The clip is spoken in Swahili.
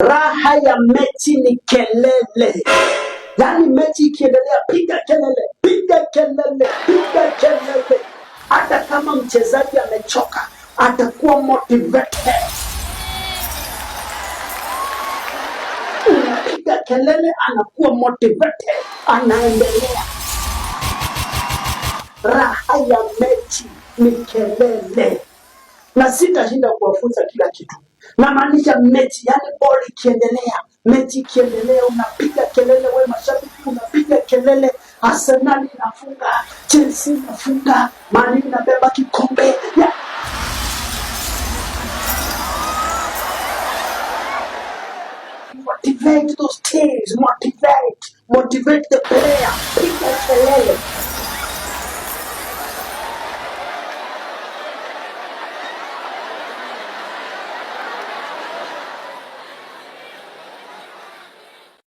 Raha ya mechi ni kelele. Yaani mechi ikiendelea, piga kelele, piga kelele, piga kelele. Hata kama mchezaji amechoka, atakuwa motivated. Unapiga kelele, anakuwa motivated, anaendelea. Raha ya mechi ni kelele. Na sitashinda kuwafunza kila kitu. Namaanisha mechi, yani ball ikiendelea, mechi ikiendelea, unapiga kelele, wewe mashabiki unapiga kelele. Arsenal inafunga, Chelsea inafunga, Man U inabeba kikombe. Yeah. Motivate those teams, motivate the player, piga kelele.